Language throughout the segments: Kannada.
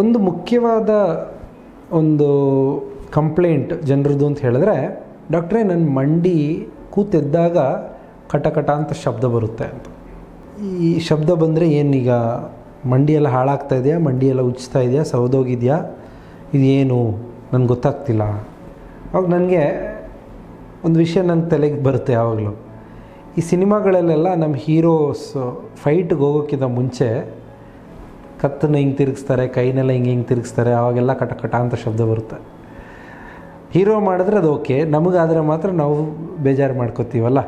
ಒಂದು ಮುಖ್ಯವಾದ ಒಂದು ಕಂಪ್ಲೇಂಟ್ ಜನರದ್ದು ಅಂತ ಹೇಳಿದ್ರೆ, ಡಾಕ್ಟ್ರೇ ನನ್ನ ಮಂಡಿ ಕೂತೆದ್ದಾಗ ಕಟಕಟ ಅಂತ ಶಬ್ದ ಬರುತ್ತೆ ಅಂತ. ಈ ಶಬ್ದ ಬಂದರೆ ಏನೀಗ ಮಂಡಿಯೆಲ್ಲ ಹಾಳಾಗ್ತಾ ಇದೆಯಾ, ಮಂಡಿಯೆಲ್ಲ ಉಜ್ತಾ ಇದೆಯಾ, ಸೌದೋಗಿದೆಯಾ, ಇದೇನು ನನಗೆ ಗೊತ್ತಾಗ್ತಿಲ್ಲ. ಅವಾಗ ನನಗೆ ಒಂದು ವಿಷಯ ನನ್ನ ತಲೆಗೆ ಬರುತ್ತೆ ಯಾವಾಗಲೂ. ಈ ಸಿನಿಮಾಗಳಲ್ಲೆಲ್ಲ ನಮ್ಮ ಹೀರೋಸ್ ಫೈಟ್ಗೆ ಹೋಗೋಕ್ಕಿಂತ ಮುಂಚೆ ಕತ್ತನ್ನು ಹಿಂಗೆ ತಿರುಗಿಸ್ತಾರೆ, ಕೈನೆಲ್ಲ ಹಿಂಗೆ ತಿರುಗಿಸ್ತಾರೆ, ಆವಾಗೆಲ್ಲ ಕಟಕಟ ಅಂತ ಶಬ್ದ ಬರುತ್ತೆ. ಹೀರೋ ಮಾಡಿದ್ರೆ ಅದು ಓಕೆ, ನಮಗಾದರೆ ಮಾತ್ರ ನಾವು ಬೇಜಾರು ಮಾಡ್ಕೋತೀವಲ್ಲ.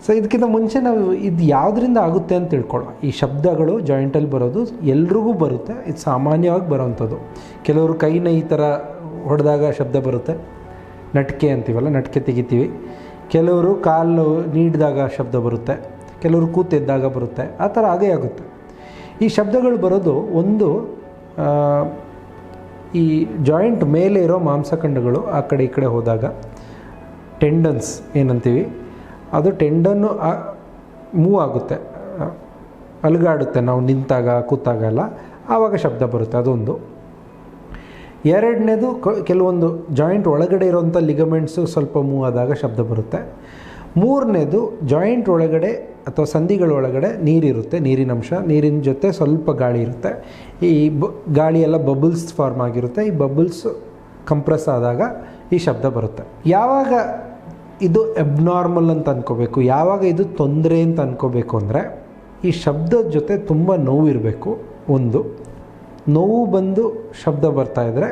ಸೊ ಇದಕ್ಕಿಂತ ಮುಂಚೆ ನಾವು ಇದು ಯಾವುದರಿಂದ ಆಗುತ್ತೆ ಅಂತ ತಿಳ್ಕೊಳ್ಳೋ. ಈ ಶಬ್ದಗಳು ಜಾಯಿಂಟಲ್ಲಿ ಬರೋದು ಎಲ್ರಿಗೂ ಬರುತ್ತೆ, ಇದು ಸಾಮಾನ್ಯವಾಗಿ ಬರೋವಂಥದ್ದು. ಕೆಲವರು ಕೈನ ಈ ಥರ ಹೊಡೆದಾಗ ಶಬ್ದ ಬರುತ್ತೆ, ನಟಿಕೆ ಅಂತೀವಲ್ಲ, ನಟಿಕೆ ತೆಗಿತೀವಿ. ಕೆಲವರು ಕಾಲು ನೀಡಿದಾಗ ಶಬ್ದ ಬರುತ್ತೆ, ಕೆಲವರು ಕೂತೆದ್ದಾಗ ಬರುತ್ತೆ, ಆ ಥರ ಆಗೇ ಆಗುತ್ತೆ. ಈ ಶಬ್ದಗಳು ಬರೋದು ಒಂದು ಈ ಜಾಯಿಂಟ್ ಮೇಲೆ ಇರೋ ಮಾಂಸಖಂಡಗಳು ಆ ಕಡೆ ಈ ಕಡೆ ಹೋದಾಗ ಟೆಂಡನ್ಸ್ ಏನಂತೀವಿ, ಅದು ಟೆಂಡನ್ನು ಮೂವ್ ಆಗುತ್ತೆ, ಅಲುಗಾಡುತ್ತೆ. ನಾವು ನಿಂತಾಗ ಕೂತಾಗ ಎಲ್ಲ ಆವಾಗ ಶಬ್ದ ಬರುತ್ತೆ, ಅದೊಂದು. ಎರಡನೇದು ಕೆಲವೊಂದು ಜಾಯಿಂಟ್ ಒಳಗಡೆ ಇರೋವಂಥ ಲಿಗಮೆಂಟ್ಸು ಸ್ವಲ್ಪ ಮೂವ್ ಆದಾಗ ಶಬ್ದ ಬರುತ್ತೆ. ಮೂರನೇದು ಜಾಯಿಂಟ್ ಒಳಗಡೆ ಅಥವಾ ಸಂಧಿಗಳ ಒಳಗಡೆ ನೀರಿರುತ್ತೆ, ನೀರಿನಂಶ, ನೀರಿನ ಜೊತೆ ಸ್ವಲ್ಪ ಗಾಳಿ ಇರುತ್ತೆ. ಈ ಗಾಳಿಯೆಲ್ಲ ಬಬಲ್ಸ್ ಫಾರ್ಮ್ ಆಗಿರುತ್ತೆ. ಈ ಬಬಲ್ಸ್ ಕಂಪ್ರೆಸ್ ಆದಾಗ ಈ ಶಬ್ದ ಬರುತ್ತೆ. ಯಾವಾಗ ಇದು ಅಬ್ನಾರ್ಮಲ್ ಅಂತ ಅಂದ್ಕೋಬೇಕು, ಯಾವಾಗ ಇದು ತೊಂದರೆ ಅಂತ ಅಂದ್ಕೋಬೇಕು ಅಂದರೆ, ಈ ಶಬ್ದದ ಜೊತೆ ತುಂಬ ನೋವು ಇರಬೇಕು. ಒಂದು ನೋವು ಬಂದು ಶಬ್ದ ಬರ್ತಾಯಿದ್ರೆ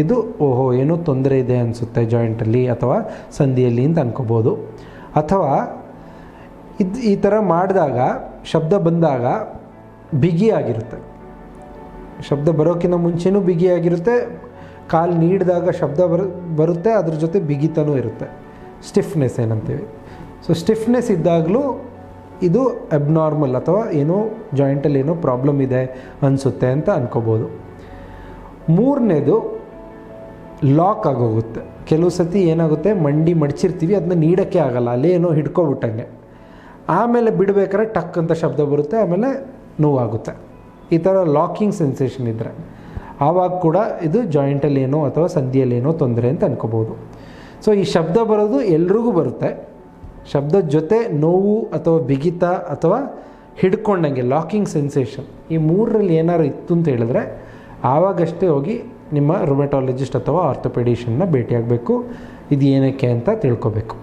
ಇದು ಓಹೋ ಏನೋ ತೊಂದರೆ ಇದೆ ಅನಿಸುತ್ತೆ ಜಾಯಿಂಟಲ್ಲಿ ಅಥವಾ ಸಂಧಿಯಲ್ಲಿ ಅಂತ ಅಂದ್ಕೋಬೋದು. ಅಥವಾ ಈ ಥರ ಮಾಡಿದಾಗ ಶಬ್ದ ಬಂದಾಗ ಬಿಗಿಯಾಗಿರುತ್ತೆ, ಶಬ್ದ ಬರೋಕ್ಕಿಂತ ಮುಂಚೆನೂ ಬಿಗಿಯಾಗಿರುತ್ತೆ, ಕಾಲು ನೀಡಿದಾಗ ಶಬ್ದ ಬರುತ್ತೆ, ಅದ್ರ ಜೊತೆ ಬಿಗಿತನೂ ಇರುತ್ತೆ. ಸ್ಟಿಫ್ನೆಸ್ ಏನಂತೀವಿ. ಸೊ ಸ್ಟಿಫ್ನೆಸ್ ಇದ್ದಾಗಲೂ ಇದು ಅಬ್ನಾರ್ಮಲ್ ಅಥವಾ ಏನೋ ಜಾಯಿಂಟಲ್ಲಿ ಏನೋ ಪ್ರಾಬ್ಲಮ್ ಇದೆ ಅನಿಸುತ್ತೆ ಅಂತ ಅಂದ್ಕೋಬೋದು. ಮೂರನೇದು ಲಾಕ್ ಆಗೋಗುತ್ತೆ. ಕೆಲವು ಸತಿ ಏನಾಗುತ್ತೆ, ಮಂಡಿ ಮಡಚಿರ್ತೀವಿ, ಅದನ್ನ ನೀಡೋಕ್ಕೆ ಆಗಲ್ಲ, ಅಲ್ಲೇ ಏನೋ ಹಿಡ್ಕೊಬಿಟ್ಟಂಗೆ, ಆಮೇಲೆ ಬಿಡಬೇಕಾದ್ರೆ ಟಕ್ ಅಂತ ಶಬ್ದ ಬರುತ್ತೆ, ಆಮೇಲೆ ನೋವಾಗುತ್ತೆ. ಈ ಥರ ಲಾಕಿಂಗ್ ಸೆನ್ಸೇಷನ್ ಇದ್ದರೆ ಆವಾಗ ಕೂಡ ಇದು ಜಾಯಿಂಟಲ್ಲಿ ಏನೋ ಅಥವಾ ಸಂಧಿಯಲ್ಲಿ ಏನೋ ತೊಂದರೆ ಅಂತ ಅಂದ್ಕೋಬೋದು. ಸೊ ಈ ಶಬ್ದ ಬರೋದು ಎಲ್ರಿಗೂ ಬರುತ್ತೆ. ಶಬ್ದದ ಜೊತೆ ನೋವು ಅಥವಾ ಬಿಗಿತ ಅಥವಾ ಹಿಡ್ಕೊಂಡಂಗೆ ಲಾಕಿಂಗ್ ಸೆನ್ಸೇಷನ್, ಈ ಮೂರರಲ್ಲಿ ಏನಾದ್ರು ಇತ್ತು ಅಂತ ಹೇಳಿದ್ರೆ ಆವಾಗಷ್ಟೇ ಹೋಗಿ ನಿಮ್ಮ ರುಮೆಟಾಲಜಿಸ್ಟ್ ಅಥವಾ ಆರ್ಥೋಪೆಡಿಷನ್ನ ಭೇಟಿಯಾಗಬೇಕು. ಇದು ಏನಕ್ಕೆ ಅಂತ ತಿಳ್ಕೊಬೇಕು.